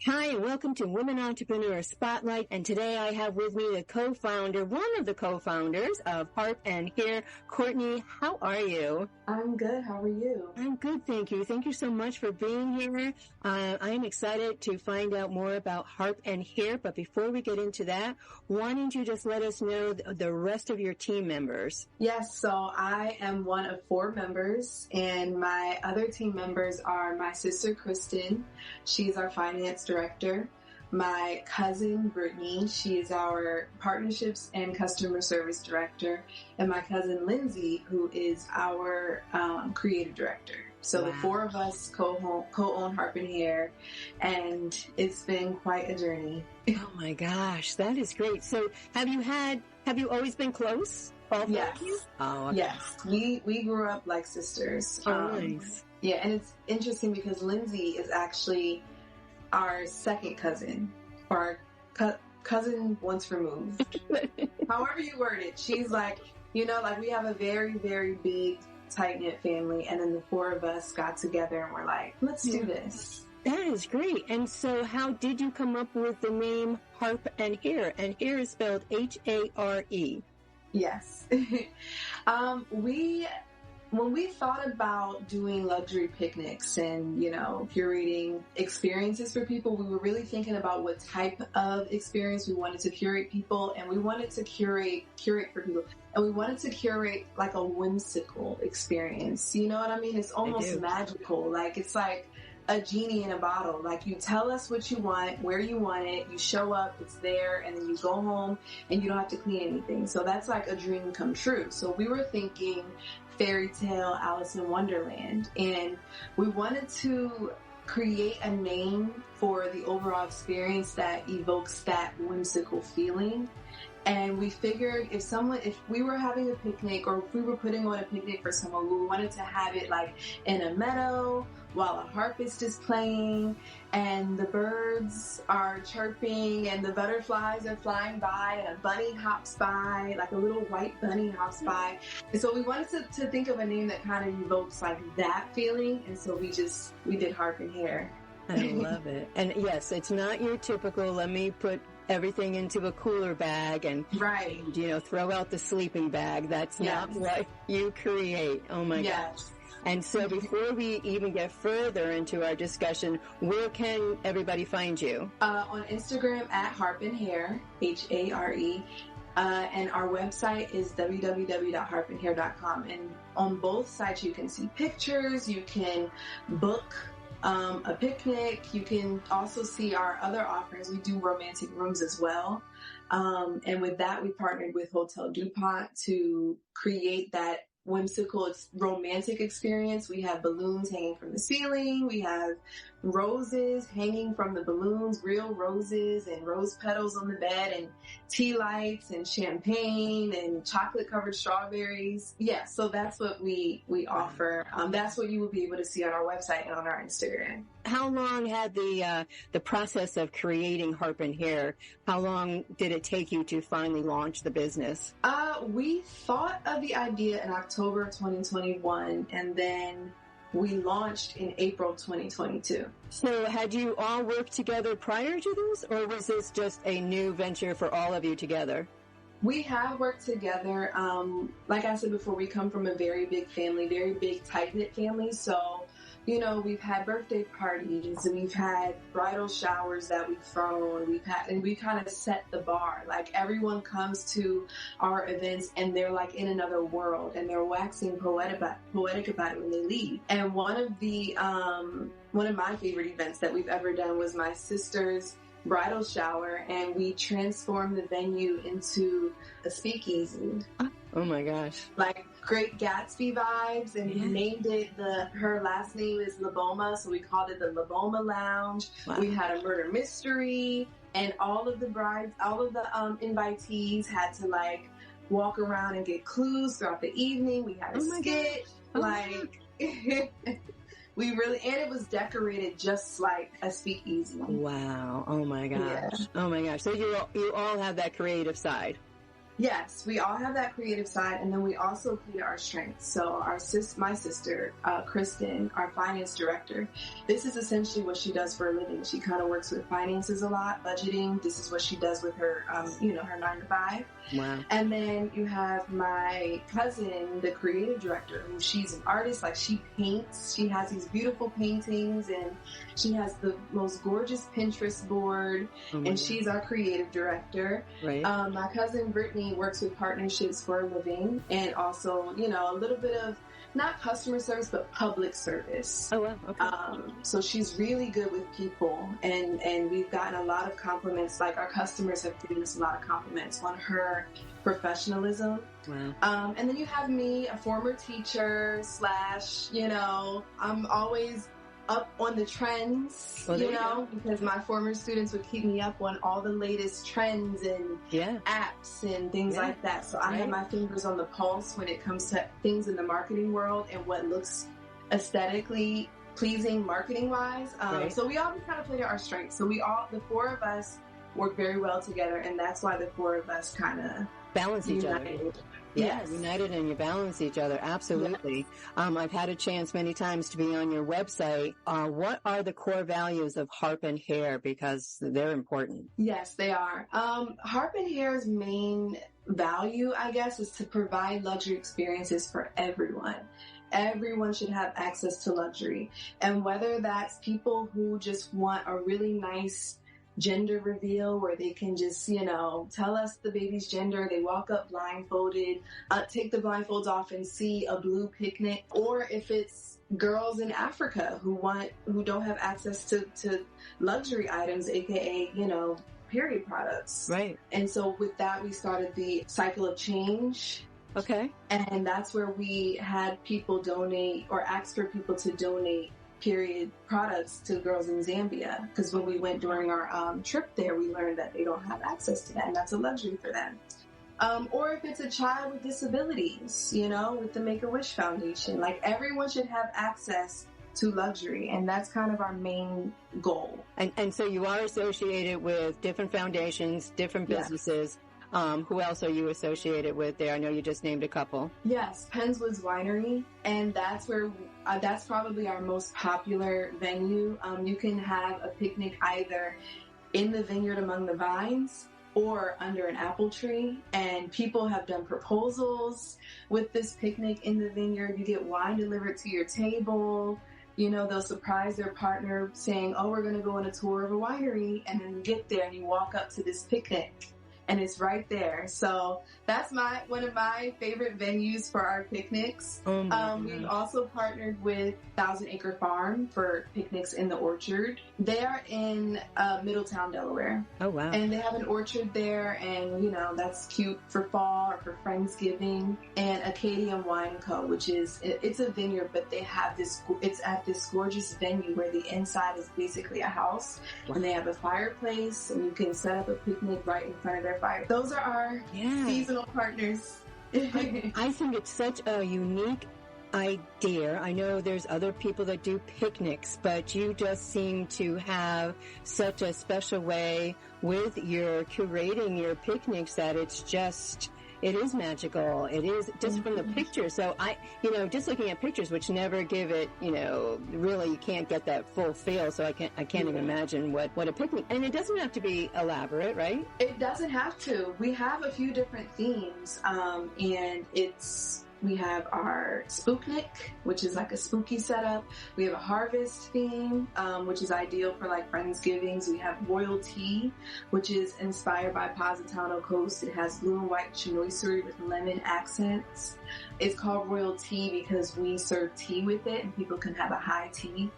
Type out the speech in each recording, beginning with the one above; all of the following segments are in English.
Hi, and welcome to Women Entrepreneur Spotlight. And today I have with me the co-founder, one of the co-founders of Harp and Hare. Courtney, how are you? I'm good. How are you? I'm good, thank you. Thank you so much for being here. I am excited to find out more about Harp and Hare. But before we get into that, why don't you just let us know the rest of your team members? Yes, so I am one of 4 members, and my other team members are my sister, Kristen. She's our finance director. My cousin, Brittany, she is our partnerships and customer service director. And my cousin, Lindsay, who is our creative director. So The 4 of us co-own Harp and Hare, and it's been quite a journey. Oh my gosh, that is great. So have you always been close? Yes. Oh, okay. Yes. We grew up like sisters. Oh, nice. Yeah, and it's interesting because Lindsay is actually our second cousin, or our cousin once removed. However you word it, she's like, we have a very, very big, tight-knit family, and then the 4 of us got together and we're like, let's do this. That is great. And so how did you come up with the name Harp and Hare? And Hare is spelled H-A-R-E. Yes. When we thought about doing luxury picnics and, curating experiences for people, we were really thinking about what type of experience we wanted to curate people, and we wanted to curate for people. And we wanted to curate like a whimsical experience. You know what I mean? It's almost magical. Like, it's like a genie in a bottle. Like, you tell us what you want, where you want it, you show up, it's there, and then you go home and you don't have to clean anything. So that's like a dream come true. So we were thinking fairy tale Alice in Wonderland, and we wanted to create a name for the overall experience that evokes that whimsical feeling. And we figured if we were having a picnic, or if we were putting on a picnic for someone, we wanted to have it like in a meadow while a harpist is playing and the birds are chirping and the butterflies are flying by and a bunny hops by, like a little white bunny hops by. And so we wanted to think of a name that kind of evokes like that feeling. And so we did Harp and Hare. I love it. And yes, it's not your typical, let me put everything into a cooler bag and throw out the sleeping bag. That's not what you create. Oh my gosh. And so before we even get further into our discussion, where can everybody find you? On Instagram at Harp and Hare, H-A-R-E. And our website is www.harpandhare.com. And on both sites, you can see pictures, you can book a picnic. You can also see our other offerings. We do romantic rooms as well. And with that, we partnered with Hotel DuPont to create that whimsical, romantic experience. We have balloons hanging from the ceiling. We have roses hanging from the balloons, real roses and rose petals on the bed, and tea lights and champagne and chocolate covered strawberries. Yeah, so that's what we offer. That's what you will be able to see on our website and on our Instagram. How long had the process of creating Harp and Hare, how long did it take you to finally launch the business? We thought of the idea in October of 2021, and then we launched in April 2022. So had you all worked together prior to this, or was this just a new venture for all of you together? We have worked together. Like I said before, we come from a very big family, very big, tight-knit family. So, we've had birthday parties and we've had bridal showers that we've thrown. And we kind of set the bar. Like, everyone comes to our events and they're like in another world, and they're waxing poetic about it when they leave. And one of my favorite events that we've ever done was my sister's bridal shower, and we transformed the venue into a speakeasy. Oh my gosh. Like Great Gatsby vibes, and we named it, her last name is Laboma, so we called it the Laboma Lounge. Wow. We had a murder mystery, and all of the invitees had to like walk around and get clues throughout the evening. We had a skit, and it was decorated just like a speakeasy. Wow. Oh my gosh. Yeah. Oh my gosh. So you all have that creative side. Yes, we all have that creative side, and then we also play to our strengths. So my sister, Kristen, our finance director, this is essentially what she does for a living. She kind of works with finances a lot, budgeting. This is what she does with her, her 9 to 5. Wow. And then you have my cousin, the creative director, who she's an artist. Like, she paints. She has these beautiful paintings, and she has the most gorgeous Pinterest board, and she's our creative director. Right. My cousin Brittany works with partnerships for a living, and also, a little bit of not customer service, but public service. Oh, wow. Okay. So she's really good with people, and we've gotten a lot of compliments. Like, our customers have given us a lot of compliments on her professionalism. Wow. And then you have me, a former teacher / I'm always up on the trends, because my former students would keep me up on all the latest trends and apps and things like that. So I have my fingers on the pulse when it comes to things in the marketing world and what looks aesthetically pleasing marketing wise. So we all just kind of play to our strengths. So the 4 of us work very well together, and that's why the 4 of us kind of balance each other. Yes. United, and you balance each other. Absolutely. Yes. I've had a chance many times to be on your website. What are the core values of Harp and Hare? Because they're important. Yes, they are. Harp and Hare's main value, I guess, is to provide luxury experiences for everyone. Everyone should have access to luxury. And whether that's people who just want a really nice gender reveal where they can just, tell us the baby's gender, they walk up blindfolded, take the blindfolds off and see a blue picnic, or if it's girls in Africa who don't have access to luxury items, aka, period products. Right. And so with that, we started the cycle of change. Okay. And that's where we had people donate or ask for people to donate period products to girls in Zambia, because when we went during our trip there, we learned that they don't have access to that, and that's a luxury for them. Or if it's a child with disabilities, with the Make-A-Wish Foundation, like, everyone should have access to luxury, and that's kind of our main goal. And so you are associated with different foundations, different businesses. Who else are you associated with there? I know you just named a couple. Yes, Pennswoods Winery, and that's where that's probably our most popular venue. You can have a picnic either in the vineyard among the vines or under an apple tree, and people have done proposals with this picnic in the vineyard. You get wine delivered to your table. They'll surprise their partner saying, "Oh, we're going to go on a tour of a winery," and then you get there and you walk up to this picnic, and it's right there. So that's one of my favorite venues for our picnics. We've also partnered with 1,000 Acre Farm for picnics in the orchard. They are in Middletown, Delaware. Oh, wow. And they have an orchard there, and, that's cute for fall or for Friendsgiving. And Acadian Wine Co., which it's a vineyard, but they have it's at this gorgeous venue where the inside is basically a house. Wow. And they have a fireplace, and you can set up a picnic right in front of their fire. Those are our seasonal partners. I think it's such a unique idea. I know there's other people that do picnics, but you just seem to have such a special way with your curating your picnics that it is magical. It is just from the pictures. So just looking at pictures, which never give it, really you can't get that full feel. So I can't even imagine what a picnic, and it doesn't have to be elaborate, right? It doesn't have to. We have a few different themes, and we have our Spooknik, which is like a spooky setup. We have a harvest theme, which is ideal for like Friendsgivings. We have Royal Tea, which is inspired by Positano Coast. It has blue and white chinoiserie with lemon accents. It's called Royal Tea because we serve tea with it, and people can have a high tea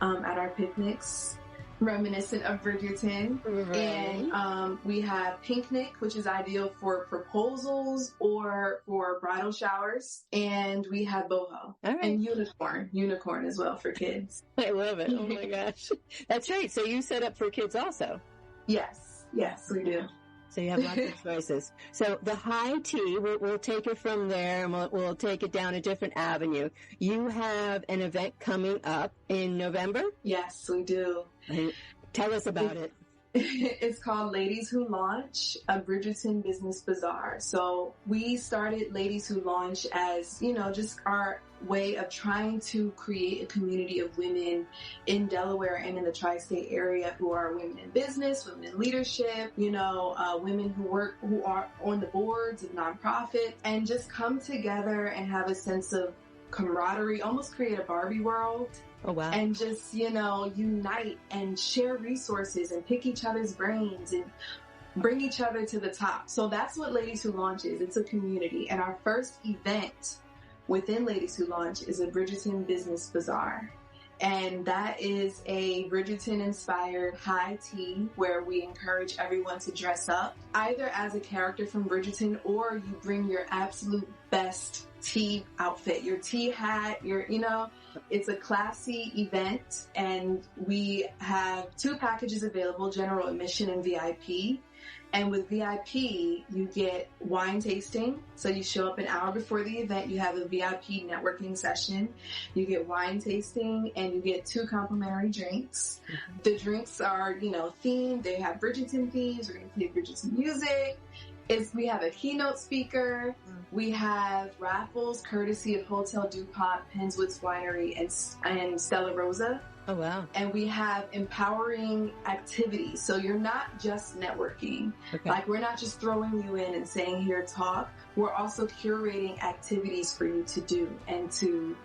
at our picnics, reminiscent of Bridgerton. Right. And we have Pinknick, which is ideal for proposals or for bridal showers. And we have Boho. Right. And Unicorn as well for kids. I love it. Oh my gosh. That's right. So you set up for kids also. Yes, we do. So you have lots of choices. So the high tea, we'll take it from there, and we'll take it down a different avenue. You have an event coming up in November? Yes, we do. Tell us about it. It's called Ladies Who Launch, a Bridgerton Business Bazaar. So we started Ladies Who Launch as, just our way of trying to create a community of women in Delaware and in the tri-state area who are women in business, women in leadership, women who are on the boards of nonprofits, and just come together and have a sense of camaraderie, almost create a Barbie world. Oh, wow. And just, unite and share resources and pick each other's brains and bring each other to the top. So that's what Ladies Who Launch is. It's a community. And our first event within Ladies Who Launch is a Bridgerton Business Bazaar. And that is a Bridgerton-inspired high tea where we encourage everyone to dress up, either as a character from Bridgerton, or you bring your absolute best tea outfit, your tea hat, it's a classy event, and we have 2 packages available, general admission and VIP. And with VIP, you get wine tasting. So you show up an hour before the event, you have a VIP networking session. You get wine tasting, and you get 2 complimentary drinks. Mm-hmm. The drinks are, themed. They have Bridgerton themes. We're going to play Bridgerton music. We have a keynote speaker. We have raffles courtesy of Hotel DuPont, Penswoods Winery, and Stella Rosa. Oh, wow. And we have empowering activities. So you're not just networking. Okay. Like, we're not just throwing you in and saying, here, talk. We're also curating activities for you to do and to,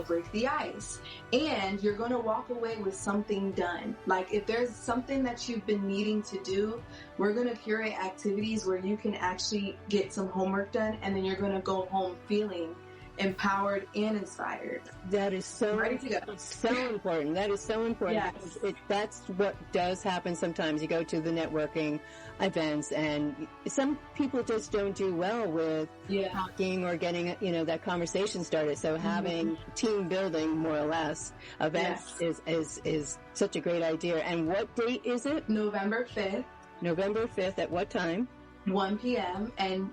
break the ice. And you're going to walk away with something done. Like, if there's something that you've been needing to do, we're going to curate activities where you can actually get some homework done, and then you're going to go home feeling empowered and inspired. That is so ready to go. So important. That is so important. Yes. Because that's what does happen sometimes. You go to the networking events, and some people just don't do well with talking or getting that conversation started. So having team building, more or less, events is such a great idea. And what date is it? November 5th. November 5th at what time? 1 p.m. And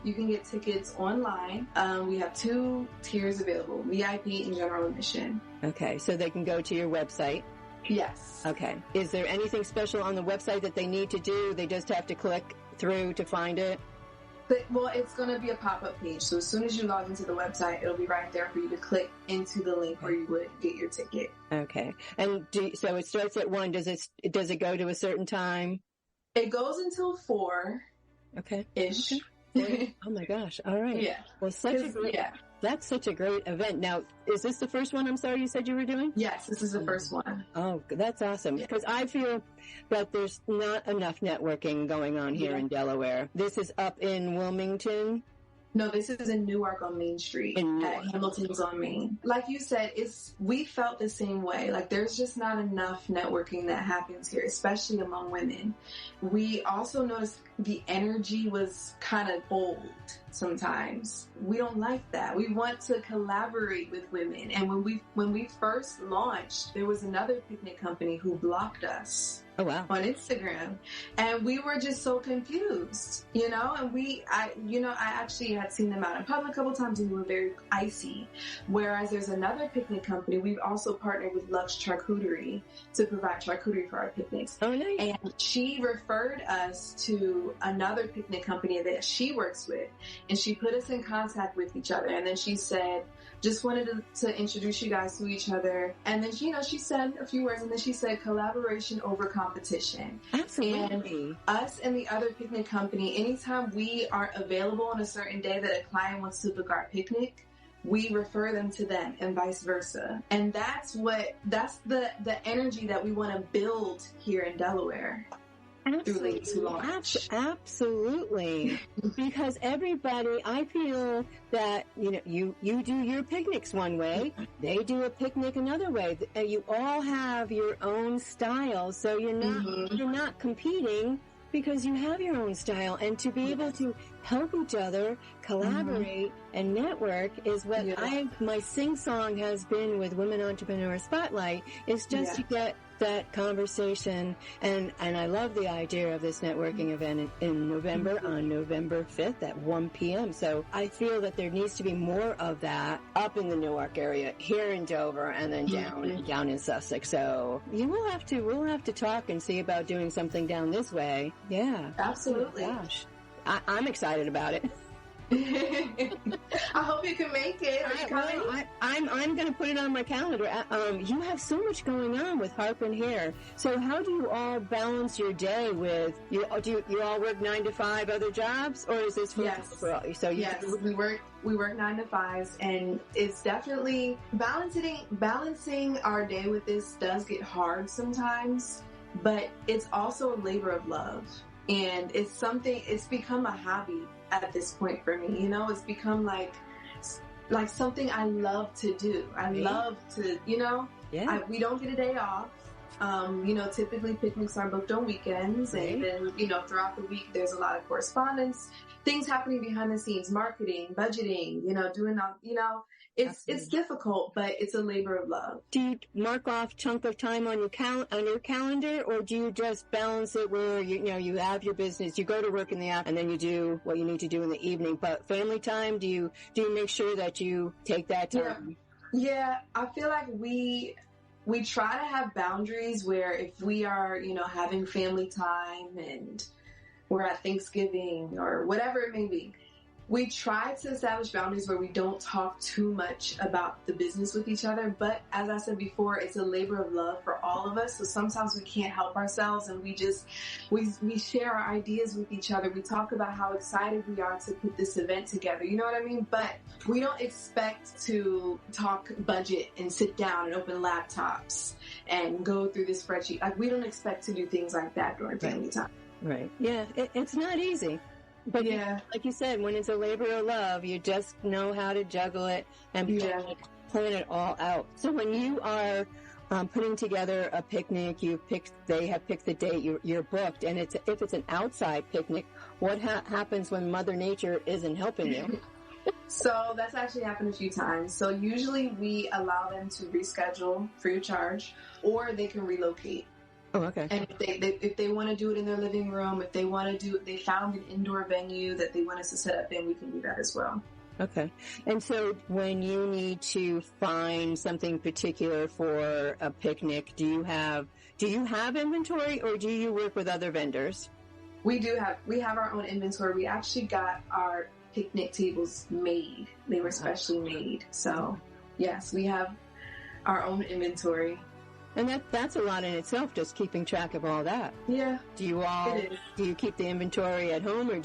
you can get tickets online. We have 2 tiers available, VIP and general admission. Okay, so they can go to your website. Yes. Okay. Is there anything special on the website that they need to do? They just have to click through to find it? Well, it's going to be a pop-up page. So as soon as you log into the website, it'll be right there for you to click into the link where you would get your ticket. Okay. And so it starts at 1. Does it go to a certain time? It goes until 4. Okay. Ish. Okay. Oh my gosh. All right. Yeah. Well, that's such a great event. Now, is this the first one, I'm sorry, you said you were doing? Yes, this is the first one. Oh, that's awesome. Because I feel that there's not enough networking going on here in Delaware. This is up in Wilmington. No, this is in Newark on Main Street at Hamilton's on Main. Like you said, we felt the same way. Like, there's just not enough networking that happens here, especially among women. We also noticed the energy was kind of old sometimes. We don't like that. We want to collaborate with women. And when we first launched, there was another picnic company who blocked us. Oh, wow. On Instagram. And we were just so confused, and I actually had seen them out in public a couple times, and we were very icy. Whereas there's another picnic company, we've also partnered with Lux Charcuterie to provide charcuterie for our picnics. Oh, nice. And she referred us to another picnic company that she works with, and she put us in contact with each other. And then she said, just wanted to introduce you guys to each other. And then, she said a few words, and then she said collaboration over competition. Absolutely. And us and the other picnic company, anytime we aren't available on a certain day that a client wants to book our picnic, we refer them to them and vice versa. And that's the energy that we want to build here in Delaware. Absolutely. Because everybody, I feel that, you do your picnics one way, they do a picnic another way. You all have your own style, so you're not competing because you have your own style. And to be able to help each other, collaborate, and network is what my sing-song has been with Women Entrepreneur Spotlight, is just to get that conversation. And I love the idea of this networking event in November, on November 5th at 1 p.m. So I feel that there needs to be more of that up in the Newark area, here in Dover, and then down in Sussex. So we'll have to talk and see about doing something down this way. Yeah. Absolutely. Oh, gosh. I'm excited about it. I hope you can make it. Are you coming? I'm going to put it on my calendar. You have so much going on with Harp and Hare. So how do you all balance your day with you all work 9 to 5 other jobs, or is this for all? So yes, we work 9 to 5s, and it's definitely balancing our day with this does get hard sometimes, but it's also a labor of love, and it's become a hobby at this point for me. You know, it's become like something I love to do. I love to, we don't get a day off. Typically picnics are booked on weekends, and then, throughout the week, there's a lot of correspondence, things happening behind the scenes, marketing, budgeting, doing all, it's difficult, but it's a labor of love. Do you mark off chunk of time on your calendar, or do you just balance it where you have your business, you go to work in the afternoon, and then you do what you need to do in the evening? But family time, do you make sure that you take that time? Yeah, I feel like we try to have boundaries where if we are, having family time and we're at Thanksgiving or whatever it may be, we try to establish boundaries where we don't talk too much about the business with each other. But as I said before, it's a labor of love for all of us. So sometimes we can't help ourselves, and we share our ideas with each other. We talk about how excited we are to put this event together. You know what I mean? But we don't expect to talk budget and sit down and open laptops and go through this spreadsheet. Like, we don't expect to do things like that during family time. Right. Yeah. It's not easy. But like you said, when it's a labor of love, you just know how to juggle it and plan it all out. So when you are putting together a picnic, they have picked the date, you're booked, and if it's an outside picnic, what happens when Mother Nature isn't helping you? So that's actually happened a few times. So usually we allow them to reschedule free of charge, or they can relocate. Oh, okay. And if they want to do it in their living room, if they want to they found an indoor venue that they want us to set up in, we can do that as well. Okay. And so when you need to find something particular for a picnic, do you have inventory, or do you work with other vendors? We have our own inventory. We actually got our picnic tables made. They were specially made. So yes, we have our own inventory. And that's a lot in itself, just keeping track of all that. Yeah. Do you keep the inventory at home, or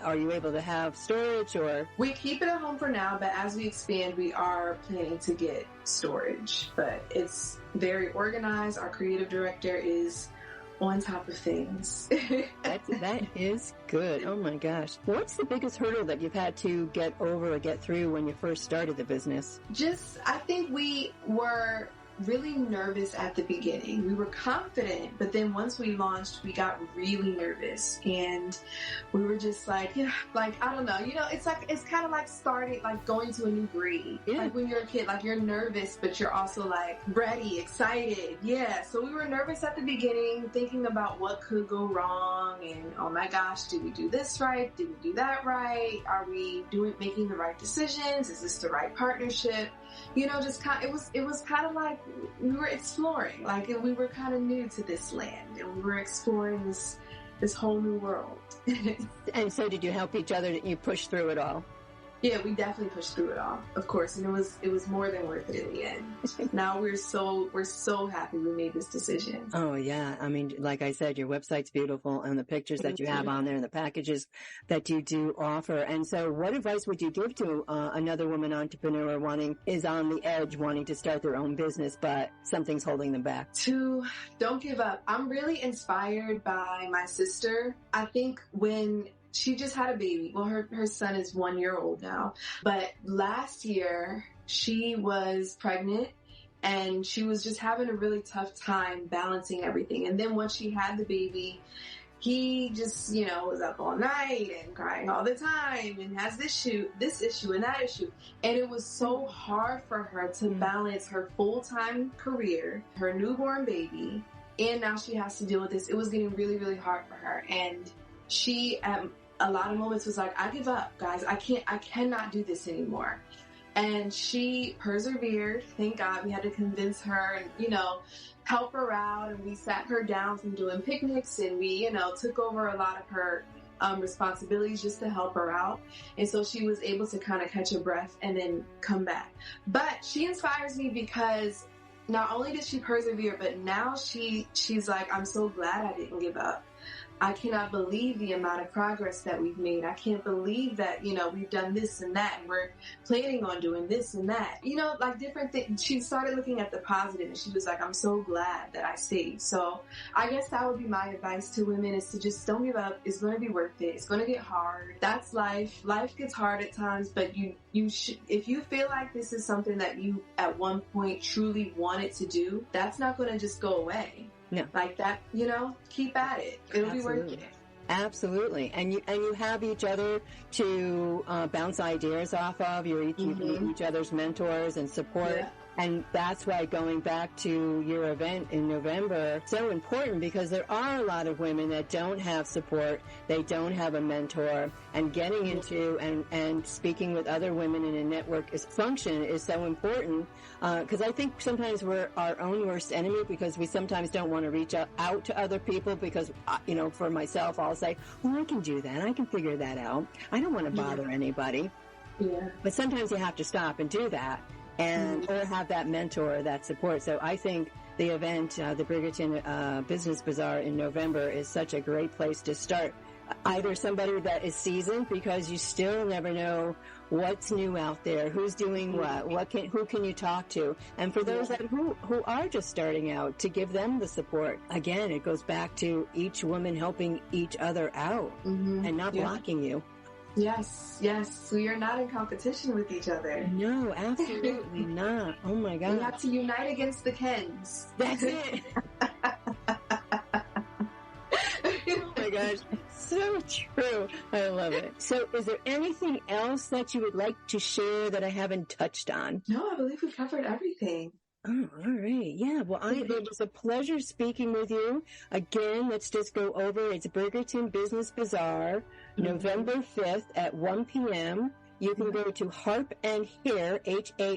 are you able to have storage, or? We keep it at home for now, but as we expand, we are planning to get storage. But it's very organized. Our creative director is on top of things. That is good. Oh my gosh. What's the biggest hurdle that you've had to get over or get through when you first started the business? I think we were really nervous at the beginning. We were confident, but then once we launched, we got really nervous, and we were just I don't know, it's kind of like going to a new grade. Yeah. Like when you're a kid, you're nervous, but you're also ready, excited. Yeah. So we were nervous at the beginning, thinking about what could go wrong, and oh my gosh, did we do this right? Did we do that right? Are we making the right decisions? Is this the right partnership? It was kind of like we were exploring, we were kind of new to this land, and we were exploring this whole new world. And so did you help each other? You pushed through it all? Yeah, we definitely pushed through it all, of course, and it was more than worth it in the end. Now we're so happy we made this decision. Oh yeah, I mean, like I said, your website's beautiful, and the pictures that you have on there, and the packages that you do offer. And so, what advice would you give to another woman entrepreneur is on the edge, wanting to start their own business, but something's holding them back? Don't give up. I'm really inspired by my sister. I think when she just had a baby. Well, her son is 1 year old now. But last year, she was pregnant, and she was just having a really tough time balancing everything. And then once she had the baby, he just, was up all night and crying all the time and has this issue and that issue. And it was so hard for her to balance her full-time career, her newborn baby, and now she has to deal with this. It was getting really, really hard for her. And she, at a lot of moments, was like, I give up, guys. I cannot do this anymore. And she persevered. Thank God. We had to convince her and, you know, help her out. And we sat her down from doing picnics, and we, you know, took over a lot of her responsibilities just to help her out. And so she was able to kind of catch her breath and then come back. But she inspires me because not only did she persevere, but now she's like, I'm so glad I didn't give up. I cannot believe the amount of progress that we've made. I can't believe that, you know, we've done this and that, and we're planning on doing this and that. You know, like different things. She started looking at the positive, and she was like, I'm so glad that I stayed. So I guess that would be my advice to women, is to just don't give up. It's going to be worth it. It's going to get hard. That's life. Life gets hard at times, but you should, if you feel like this is something that you at one point truly wanted to do, that's not going to just go away. No. Like that, you know, keep at it. It'll be worth it. Absolutely. And you have each other to bounce ideas off of. You're each other's mentors and support. Yeah. And that's why going back to your event in November, so important, because there are a lot of women that don't have support. They don't have a mentor, and getting into and speaking with other women in a network function is so important. Because I think sometimes we're our own worst enemy, because we sometimes don't want to reach out to other people, because, you know, for myself, I'll say, well, I can do that. I can figure that out. I don't want to bother anybody. Yeah. But sometimes you have to stop and do that. And or have that mentor, that support. So I think the event, the Bridgerton Business Bazaar in November, is such a great place to start. Either somebody that is seasoned, because you still never know what's new out there, who's doing who can you talk to, and for those who are just starting out, to give them the support. Again, it goes back to each woman helping each other out and not blocking you. Yes. We are not in competition with each other. No, absolutely not. Oh my God. We have to unite against the Kens. That's it. Oh my gosh. So true. I love it. So is there anything else that you would like to share that I haven't touched on? No, I believe we covered everything. Oh, all right. Yeah. Well, it was a pleasure speaking with you. Again, let's just go over. It's Bridgerton Business Bazaar, November 5th at 1 p.m. You can go to Harp and Hare, HARE.com.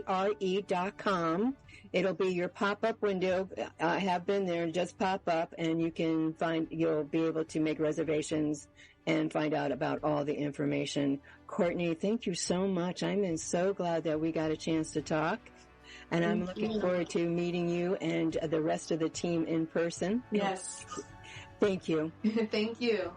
It'll be your pop-up window. I have been there, just pop up, and you'll be able to make reservations and find out about all the information. Courtney, thank you so much. I'm so glad that we got a chance to talk. And I'm looking forward to meeting you and the rest of the team in person. Yes. Thank you. Thank you.